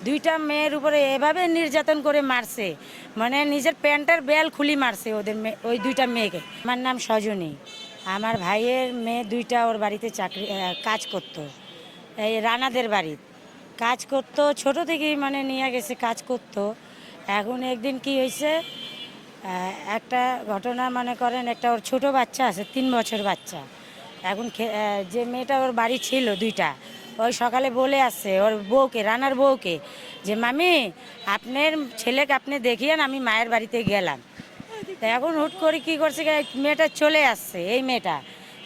দুইটা মেয়ের উপরে এভাবে নির্যাতন করে মারছে, মানে নিজের প্যান্টের বেল খুলি মারছে ওদের ওই দুইটা মেয়েকে। আমার নাম সজনী। আমার ভাইয়ের মেয়ে দুইটা ওর বাড়িতে কাজ করতো, এই রানাদের বাড়ির কাজ করতো, ছোট থেকেই মানে নিয়ে গেছে কাজ করতো। এখন একদিন কি হয়েছে, একটা ঘটনা মনে করেন, একটা ওর ছোট বাচ্চা আছে, 3 বছর বাচ্চা। এখন যে মেয়েটা ওর বাড়ি ছিল দুইটা, ওই সকালে বলে আসছে ওর বউকে, রানার বউকে, যে মামি আপনার ছেলেকে আপনি দেখিয়েন, আমি মায়ের বাড়িতে গেলাম। তা এখন হুট করে কী করছে, মেয়েটা চলে আসছে, এই মেয়েটা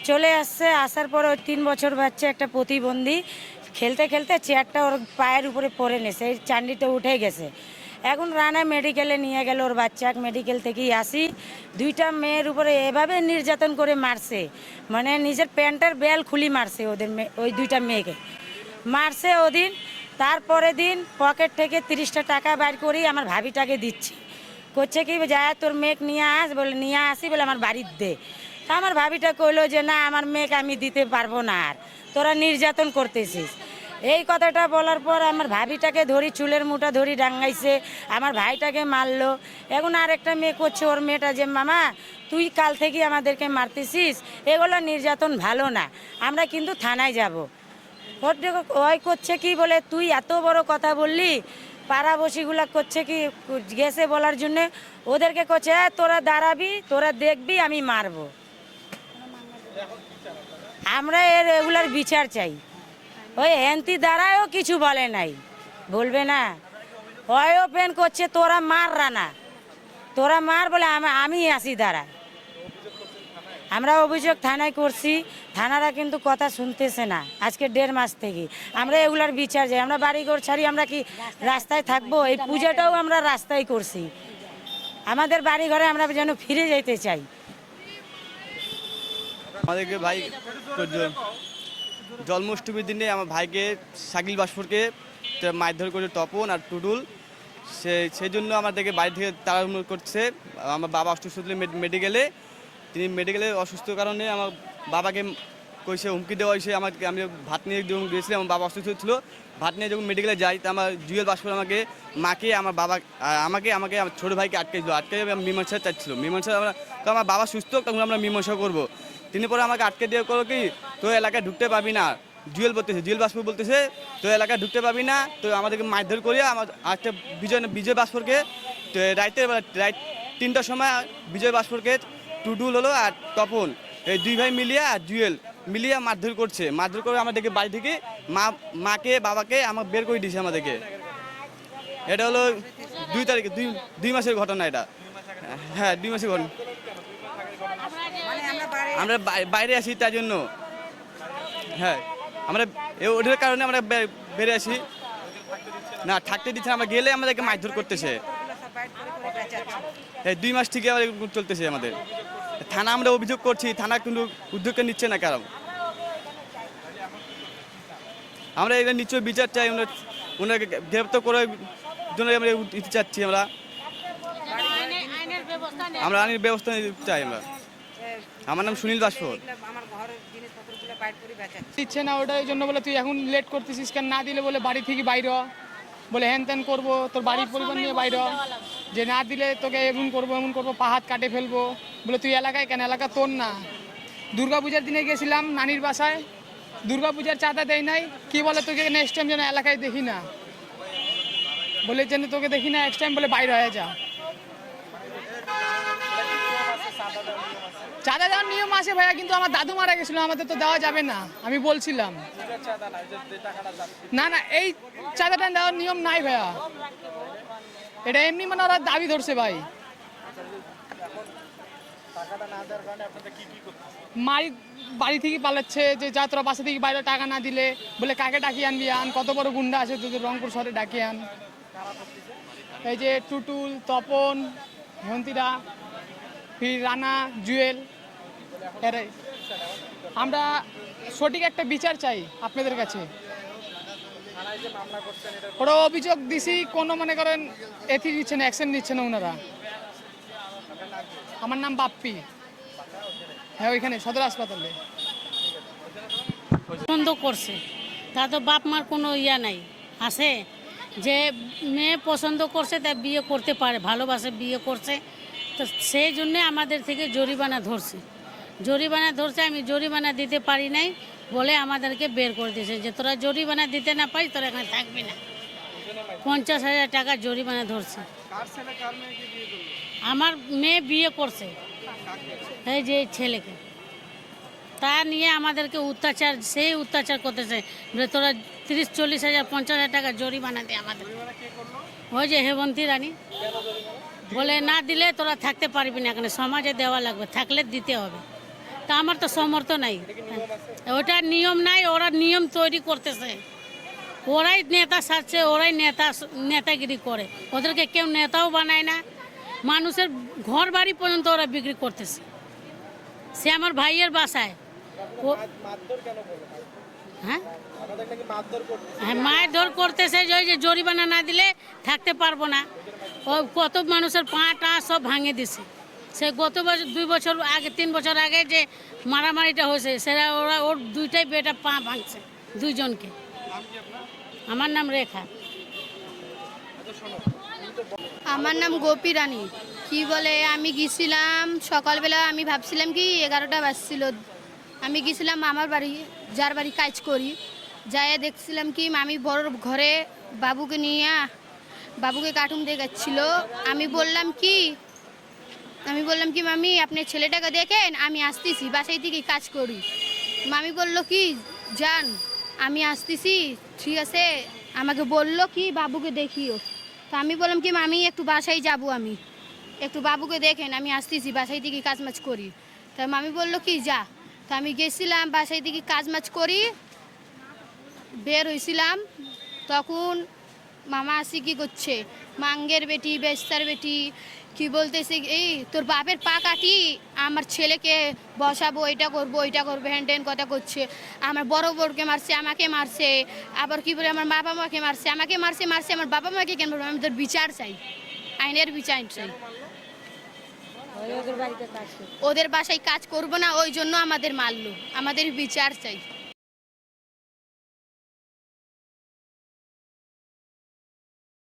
চলে আসছে, আসার পরে ওই 3 বছর বাচ্চা একটা প্রতিবন্ধী খেলতে খেলতে চেয়ারটা ওর পায়ের উপরে পড়ে নিয়েছে, এই চান্ডিটা উঠে গেছে। এখন রানা মেডিকেলে নিয়ে গেল ওর বাচ্চাক, মেডিকেল থেকেই আসি, দুইটা মেয়ের উপরে এভাবে নির্যাতন করে মারছে, মানে নিজের প্যান্টের বেল খুলি মারছে ওদের ওই দুইটা মেয়েকে মারছে ওদিন। তারপরে দিন পকেট থেকে 30টা টাকা বাইর করেই আমার ভাবিটাকে দিচ্ছি, করছে কি যায় তোর মেয়েকে নিয়ে আস, বলে নিয়ে আসি, বলে আমার বাড়ির দে। তা আমার ভাবিটা কইলো যে না, আমার মেয়েকে আমি দিতে পারবো না, আর তোরা নির্যাতন করতেছিস। এই কথাটা বলার পর আমার ভাবিটাকে ধরি, চুলের মুঠা ধরি ডাঙ্গাইছে, আমার ভাইটাকে মারলো। এখন আর একটা মেয়ে করছে, ওর মেয়েটা, যে মামা তুই কাল থেকে আমাদেরকে মারতেছিস, এগুলো নির্যাতন ভালো না, আমরা কিন্তু থানায় যাব। ওই করছে কি বলে, তুই এত বড় কথা বললি, পাড়াবসিগুলা করছে কি গেছে বলার জন্যে, ওদেরকে করছে তোরা দাঁড়াবি, তোরা দেখবি আমি মারবো। আমরা এগুলার বিচার চাই। ওই হেন্তি দাঁড়ায়ও কিছু বলে নাই, বলবে না, ওই ওপেন করছে তোরা মার রানা, তোরা মার, বলে আমি আসি দাঁড়ায়। আমরা অভিযোগ থানায় করছি, থানারা কিন্তু কথা শুনতেছে না। আজকে 1.5 মাস থেকে আমরা এগুলার বিচার চাই। আমরা বাড়িঘর ছাড়ি, আমরা কি রাস্তায় থাকবো? এই পূজাটাও আমরা রাস্তায় করছি, আমাদের বাড়ি ঘরে আমরা যেন ফিরে যেতে চাই। আমাদেরকে ভাই জন্মাষ্টমীর দিনে আমার ভাইকে শাকিল বাসপুরকে মারধর করে তপন আর টুডুল, সেই জন্য আমাদেরকে বাড়ি থেকে তাড়াহুড়ো করছে। আমার বাবা অসুস্থ ছিল মেডিকেলে, তিনি মেডিকেলে অসুস্থ কারণে আমার বাবাকে কইছে, হুমকি দেওয়া হয়েছে আমাকে। আমি ভাত নিয়ে যখন গিয়েছিলাম, আমার বাবা অসুস্থ ছিল, ভাত নিয়ে যখন মেডিকেলে যাই, তা আমার জুয়েল বাসপুর আমাকে, মাকে, আমার বাবা, আমাকে আমার ছোটো ভাইকে আটকে দিল। আটকে মীমাংসা চাচ্ছিল, মীমাংসা আমরা, কারণ আমার বাবা সুস্থ, তখন আমরা মীমাংসা করবো। তিনি পরে আমাকে আটকে দিয়ে করো কি, তো এলাকায় ঢুকতে পাবি না, জুয়েল বলতেছে, জুয়েল বাসপুর বলতেছে তো এলাকায় ঢুকতে পাবি না। তো আমাদেরকে মারধর করিয়া আমার আজকে বিজয় বাসপুরকে রাত 3টার সময় বিজয় বাসপুরকে টুডুল হলো আর তপন, এই দুই ভাই মিলিয়া আর জুয়েল মিলিয়া মারধর করছে। মারধর করে আমাদেরকে বাড়ি থেকে মাকে বাবাকে আমার বের করে দিয়েছে আমাদেরকে। এটা হলো 2 তারিখে, 2 মাসের ঘটনা এটা। হ্যাঁ, 2 মাসের ঘটনা। আমরা বাইরে আসি তার জন্য, হ্যাঁ, আমরা ওটার কারণে আমরা বেড়ে আসি না, থাকতে দিচ্ছে না। আমরা গেলে আমাদেরকে মারধর করতেছে। হ্যাঁ, 2 মাস থেকে আমাদের চলতেছে আমাদের। থানা আমরা অভিযোগ করছি, থানা কিন্তু উদ্যোগটা নিচ্ছে না কারণ। আমরা এটা নিশ্চয়ই বিচার চাই, ওনাকে গ্রেপ্তার করার জন্য আমরা চাচ্ছি। আমরা আইনের ব্যবস্থা নিতে চাই। আমার নাম সুনীল বাসপুর। দিচ্ছে না, ওটার জন্য বলে তুই এখন লেট করতেছিস কেন, না দিলে বলে বাড়ি থেকে বাইরে বলে হ্যান ত্যান করবো, তোর বাড়ির পরিবার নিয়ে বাইরে, যে না দিলে তোকে এমন করবো, পা হাত কাটে ফেলবো। বলে তুই এলাকায় কেন, এলাকা তোর না। দুর্গাপূজার দিনে গেছিলাম নানির বাসায়, দুর্গাপূজার চাঁদা দেয় নাই, কি বলে তোকে নেক্সট টাইম যেন এলাকায় দেখি না, বলে যেন তোকে দেখি না নেক্সট টাইম, বলে বাইরে হয়ে যা। চাঁদা দেওয়ার নিয়ম আছে ভাইয়া, কিন্তু আমার দাদু মারা গেছিল, আমাদের তো দেওয়া যাবে না। আমি বলছিলাম না না, এই চাঁদাটা দেওয়ার নিয়ম নাই ভাইয়া, এটা এমনি মানে ওরা দাবি ধরছে ভাই। বাড়ি থেকে পালাচ্ছে, যে যা তোরা বাসা থেকে বাইরে টাকা না দিলে বলে কাকে ডাকিয়ে আনবি, আন, কত বড় গুন্ডা আছে তোদের রংপুর শহরে, ডাকিয়ে আন। এই যে টুটুল, তপন, মন্তিরা, রানা, জুয়েল, এরাই। আমরা সঠিক একটা বিচার চাই আপনাদের কাছে। ওরা অভিযোগ দিছি, কোনো মনে করেন এথি দিচ্ছে না, অ্যাকশন নিচ্ছে না ওনারা। আমার নাম বাপ্পি। হ্যাঁ, ওইখানে সদর হাসপাতালে বন্ধ করছে, তা তো বাপ মার কোনো ইয়া নাই আছে, যে মেয়ে পছন্দ করছে তা বিয়ে করতে পারে, ভালোবাসে বিয়ে করছে, তো সেই জন্যে আমাদের থেকে জরিমানা ধরছে। আমি জরিমানা দিতে পারি নাই বলে আমাদেরকে বের করে দিয়েছে, যে তোরা জরিমানা দিতে না পারিস তোরা এখানে থাকবি না। 50,000 টাকা জরিমানা ধরছে। আমার মেয়ে বিয়ে করছে এই যে ছেলেকে, তা নিয়ে আমাদেরকে অত্যাচার করতেছে, বলে তোরা 30-40,000 50,000 টাকা জরিমানা দিয়ে আমাদের। ওই যে হেমন্তী রানী বলে না দিলে তোরা থাকতে পারবি না, এখানে সমাজে দেওয়া লাগবে, থাকলে দিতে হবে। তা আমার তো সমর্থ নাই, ওটা নিয়ম নাই, ওরা নিয়ম তৈরি করতেছে, ওরাই নেতা সাজছে, ওরাই নেতাগিরি করে, ওদেরকে কেউ নেতাও বানায় না। মানুষের ঘর বাড়ি পর্যন্ত ওরা বিক্রি করতেছে। সে আমার ভাইয়ের বাসায় ও হ্যাঁ হ্যাঁ মারধর করতেছে, যে ওই যে জরিমানা না দিলে থাকতে পারবো না। ও কত মানুষের পা টা সব ভাঙে দিছে। সে গত বছর 2 বছর আগে 3 বছর আগে যে মারামারিটা হয়েছে, সেটা ওর দুইটাই বেটা পা ভাঙছে, 2 জনকে। আমার নাম রেখা। আমার নাম গোপী রানী। কি বলে, আমি গেছিলাম সকালবেলা, আমি ভাবছিলাম কি 11টা বাজছিল, আমি গেছিলাম মামার বাড়ি, যার বাড়ি কাজ করি, যাই দেখছিলাম কি মামি বড় ঘরে বাবুকে নিয়ে বাবুকে কার্টুন দেখাচ্ছিল। আমি বললাম কি মামি আপনি ছেলেটাকে দেখেন, আমি আসতেছি, বাসায় থেকে কাজ করি। মামি বলল কি যান, আমি আসতেছি, ঠিক আছে। আমাকে বলল কি বাবুকে দেখিও। তো আমি বললাম কি মামি একটু বাসায় যাব, আমি একটু বাবুকে দেখেন, আমি আসতেছি, বাসায় থেকে কাজ মাছ করি। তা মামি বলল কি যা। তো আমি গেছিলাম বাসায় থেকে কাজ মাছ করি, বের হয়েছিলাম, তখন মামা আসি কি করছে, মাঙ্গের বেটি বেস্তার বেটি কি বলতেছে, এই তোর বাপের পা কাটি আমার ছেলেকে বসাবো, এটা করবো হ্যান ত্যান কথা করছে। আমার বড় বড়কে মারছে, আমাকে মারছে, আবার কি বলে আমার বাবা মাকে মারছে, আমাকে মারছে, আমার বাবা মাকে কেন মারবে? আমি তোর বিচার চাই, আইনের বিচার চাই। ওদের বাসায় কাজ করবো না, ওই জন্য আমাদের মারলো, আমাদের বিচার চাই।